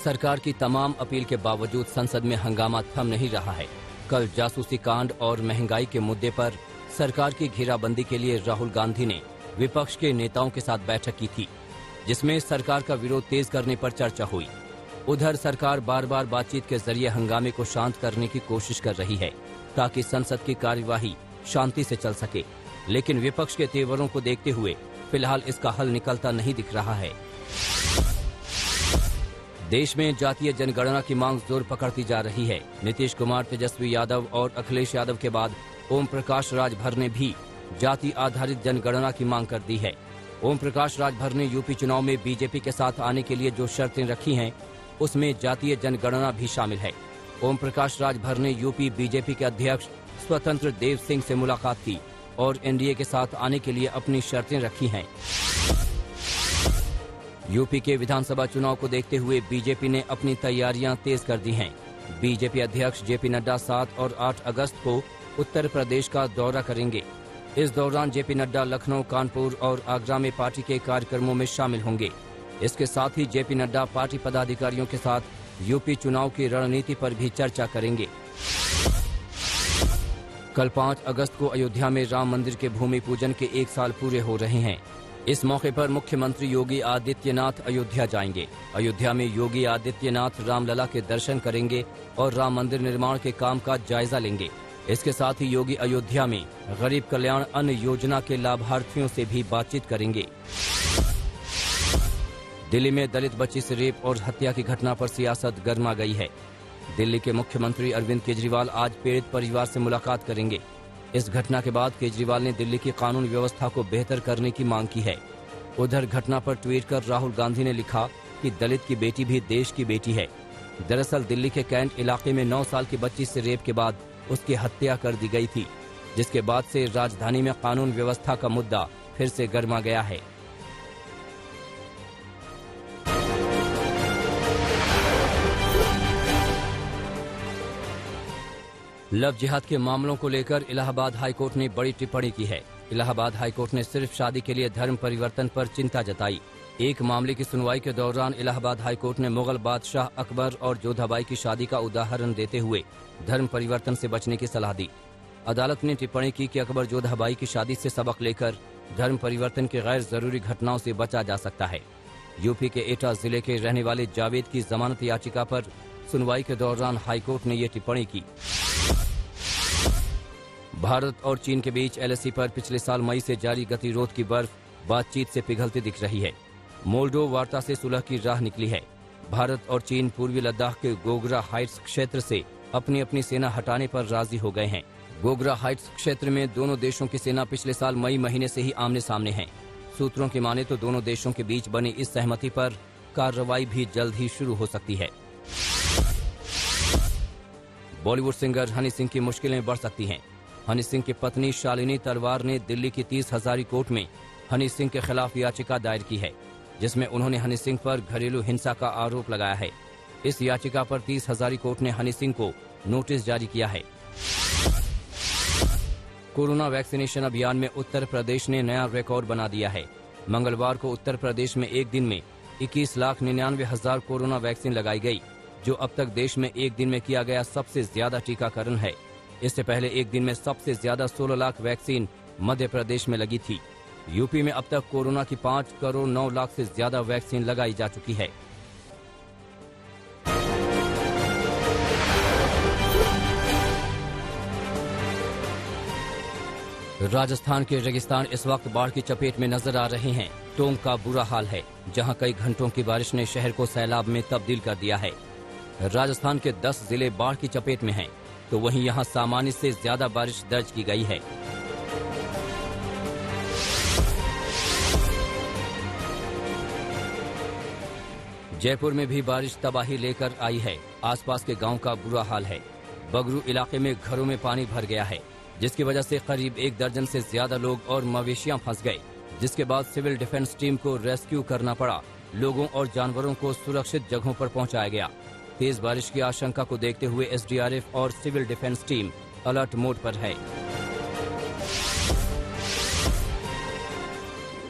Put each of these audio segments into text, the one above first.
सरकार की तमाम अपील के बावजूद संसद में हंगामा थम नहीं रहा है। कल जासूसी कांड और महंगाई के मुद्दे पर सरकार की घेराबंदी के लिए राहुल गांधी ने विपक्ष के नेताओं के साथ बैठक की थी, जिसमें सरकार का विरोध तेज करने पर चर्चा हुई। उधर सरकार बार बार बातचीत के जरिए हंगामे को शांत करने की कोशिश कर रही है ताकि संसद की कार्यवाही शांति से चल सके, लेकिन विपक्ष के तेवरों को देखते हुए फिलहाल इसका हल निकलता नहीं दिख रहा है। देश में जातीय जनगणना की मांग जोर पकड़ती जा रही है। नीतीश कुमार, तेजस्वी यादव और अखिलेश यादव के बाद ओम प्रकाश राजभर ने भी जाति आधारित जनगणना की मांग कर दी है। ओम प्रकाश राजभर ने यूपी चुनाव में बीजेपी के साथ आने के लिए जो शर्तें रखी हैं, उसमें जातीय जनगणना भी शामिल है। ओम प्रकाश राजभर ने यूपी बीजेपी के अध्यक्ष स्वतंत्र देव सिंह से मुलाकात की और एनडीए के साथ आने के लिए अपनी शर्तें रखी हैं। यूपी के विधानसभा चुनाव को देखते हुए बीजेपी ने अपनी तैयारियां तेज कर दी हैं। बीजेपी अध्यक्ष जेपी नड्डा 7 और 8 अगस्त को उत्तर प्रदेश का दौरा करेंगे। इस दौरान जेपी नड्डा लखनऊ, कानपुर और आगरा में पार्टी के कार्यक्रमों में शामिल होंगे। इसके साथ ही जेपी नड्डा पार्टी पदाधिकारियों के साथ यूपी चुनाव की रणनीति पर भी चर्चा करेंगे। कल 5 अगस्त को अयोध्या में राम मंदिर के भूमि पूजन के 1 साल पूरे हो रहे हैं। इस मौके पर मुख्यमंत्री योगी आदित्यनाथ अयोध्या जाएंगे। अयोध्या में योगी आदित्यनाथ रामलला के दर्शन करेंगे और राम मंदिर निर्माण के काम का जायजा लेंगे। इसके साथ ही योगी अयोध्या में गरीब कल्याण अन्न योजना के लाभार्थियों से भी बातचीत करेंगे। दिल्ली में दलित बच्ची से रेप और हत्या की घटना पर सियासत गर्मा गई है। दिल्ली के मुख्यमंत्री अरविंद केजरीवाल आज पीड़ित परिवार से मुलाकात करेंगे। इस घटना के बाद केजरीवाल ने दिल्ली की कानून व्यवस्था को बेहतर करने की मांग की है। उधर घटना पर ट्वीट कर राहुल गांधी ने लिखा कि दलित की बेटी भी देश की बेटी है। दरअसल दिल्ली के कैंट इलाके में 9 साल की बच्ची से रेप के बाद उसकी हत्या कर दी गई थी, जिसके बाद से राजधानी में कानून व्यवस्था का मुद्दा फिर से गर्मा गया है। लव जिहाद के मामलों को लेकर इलाहाबाद हाईकोर्ट ने बड़ी टिप्पणी की है। इलाहाबाद हाईकोर्ट ने सिर्फ शादी के लिए धर्म परिवर्तन पर चिंता जताई। एक मामले की सुनवाई के दौरान इलाहाबाद हाईकोर्ट ने मुगल बादशाह अकबर और जोधाबाई की शादी का उदाहरण देते हुए धर्म परिवर्तन से बचने की सलाह दी। अदालत ने टिप्पणी की कि अकबर जोधाबाई की शादी से सबक लेकर धर्म परिवर्तन की गैर जरूरी घटनाओं से बचा जा सकता है। यूपी के एटा जिले के रहने वाले जावेद की जमानत याचिका पर सुनवाई के दौरान हाईकोर्ट ने ये टिप्पणी की। भारत और चीन के बीच एलएसी पर पिछले साल मई से जारी गतिरोध की बर्फ बातचीत से पिघलती दिख रही है। मोल्डो वार्ता से सुलह की राह निकली है। भारत और चीन पूर्वी लद्दाख के गोगरा हाइट्स क्षेत्र से अपनी अपनी सेना हटाने पर राजी हो गए हैं। गोगरा हाइट्स क्षेत्र में दोनों देशों की सेना पिछले साल मई महीने से ही आमने सामने हैं। सूत्रों की माने तो दोनों देशों के बीच बनी इस सहमति पर कार्रवाई भी जल्द ही शुरू हो सकती है। बॉलीवुड सिंगर हनी सिंह की मुश्किलें बढ़ सकती हैं। हनी सिंह की पत्नी शालिनी तलवार ने दिल्ली की 30 हजारी कोर्ट में हनी सिंह के खिलाफ याचिका दायर की है, जिसमें उन्होंने हनी सिंह पर घरेलू हिंसा का आरोप लगाया है। इस याचिका पर 30 हजारी कोर्ट ने हनी सिंह को नोटिस जारी किया है। कोरोना वैक्सीनेशन अभियान में उत्तर प्रदेश ने नया रिकॉर्ड बना दिया है। मंगलवार को उत्तर प्रदेश में एक दिन में 21,99,000 कोरोना वैक्सीन लगाई गई, जो अब तक देश में एक दिन में किया गया सबसे ज्यादा टीकाकरण है। इससे पहले एक दिन में सबसे ज्यादा 16 लाख वैक्सीन मध्य प्रदेश में लगी थी। यूपी में अब तक कोरोना की 5 करोड़ 9 लाख से ज्यादा वैक्सीन लगाई जा चुकी है। राजस्थान के रेगिस्तान इस वक्त बाढ़ की चपेट में नजर आ रहे हैं। टोंक का बुरा हाल है, जहां कई घंटों की बारिश ने शहर को सैलाब में तब्दील कर दिया है। राजस्थान के 10 जिले बाढ़ की चपेट में हैं, तो वहीं यहां सामान्य से ज्यादा बारिश दर्ज की गई है। जयपुर में भी बारिश तबाही लेकर आई है। आसपास के गांव का बुरा हाल है। बगरू इलाके में घरों में पानी भर गया है, जिसकी वजह से करीब 1 दर्जन से ज्यादा लोग और मवेशियां फंस गए, जिसके बाद सिविल डिफेंस टीम को रेस्क्यू करना पड़ा। लोगों और जानवरों को सुरक्षित जगहों पर पहुंचाया गया। तेज बारिश की आशंका को देखते हुए एसडीआरएफ और civil defence team alert mode पर है।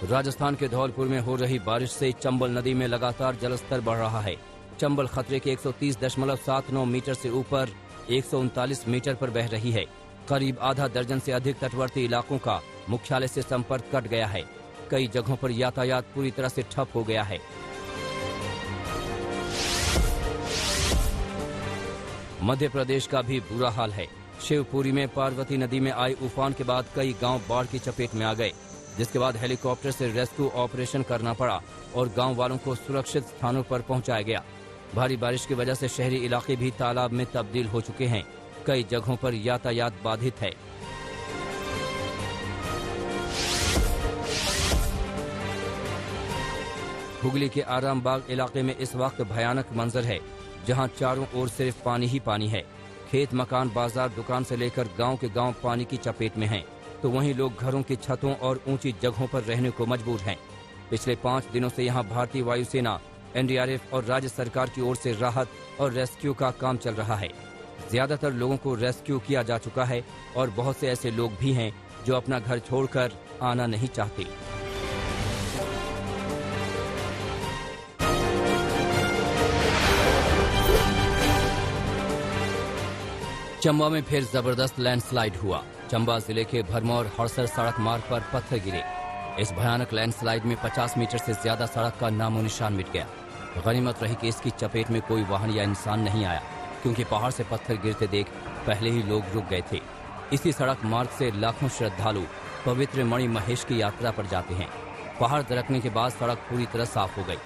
राजस्थान के धौलपुर में हो रही बारिश से चंबल नदी में लगातार जलस्तर बढ़ रहा है। चंबल खतरे के 130.79 मीटर से ऊपर 139 मीटर पर बह रही है। करीब आधा दर्जन से अधिक तटवर्ती इलाकों का मुख्यालय से संपर्क कट गया है। कई जगहों पर यातायात पूरी तरह से ठप हो गया है। मध्य प्रदेश का भी बुरा हाल है। शिवपुरी में पार्वती नदी में आई उफान के बाद कई गांव बाढ़ की चपेट में आ गए, जिसके बाद हेलीकॉप्टर से रेस्क्यू ऑपरेशन करना पड़ा और गांव वालों को सुरक्षित स्थानों पर पहुंचाया गया। भारी बारिश की वजह से शहरी इलाके भी तालाब में तब्दील हो चुके हैं। कई जगहों पर यातायात बाधित है। हुगली के आरामबाग इलाके में इस वक्त भयानक मंजर है, जहां चारों ओर सिर्फ पानी ही पानी है। खेत, मकान, बाजार, दुकान से लेकर गांव के गांव पानी की चपेट में हैं, तो वहीं लोग घरों की छतों और ऊंची जगहों पर रहने को मजबूर हैं। पिछले 5 दिनों से यहां भारतीय वायुसेना, एनडीआरएफ और राज्य सरकार की ओर से राहत और रेस्क्यू का काम चल रहा है। ज्यादातर लोगों को रेस्क्यू किया जा चुका है और बहुत से ऐसे लोग भी हैं जो अपना घर छोड़कर आना नहीं चाहते। चंबा में फिर जबरदस्त लैंडस्लाइड हुआ। चंबा जिले के भरमौर हड़सर सड़क मार्ग पर पत्थर गिरे। इस भयानक लैंडस्लाइड में 50 मीटर से ज्यादा सड़क का नामो निशान मिट गया। गनीमत रही कि इसकी चपेट में कोई वाहन या इंसान नहीं आया, क्योंकि पहाड़ से पत्थर गिरते देख पहले ही लोग रुक गए थे। इसी सड़क मार्ग से लाखों श्रद्धालु पवित्र मणि महेश की यात्रा पर जाते हैं। पहाड़ दरकने के बाद सड़क पूरी तरह साफ हो गई।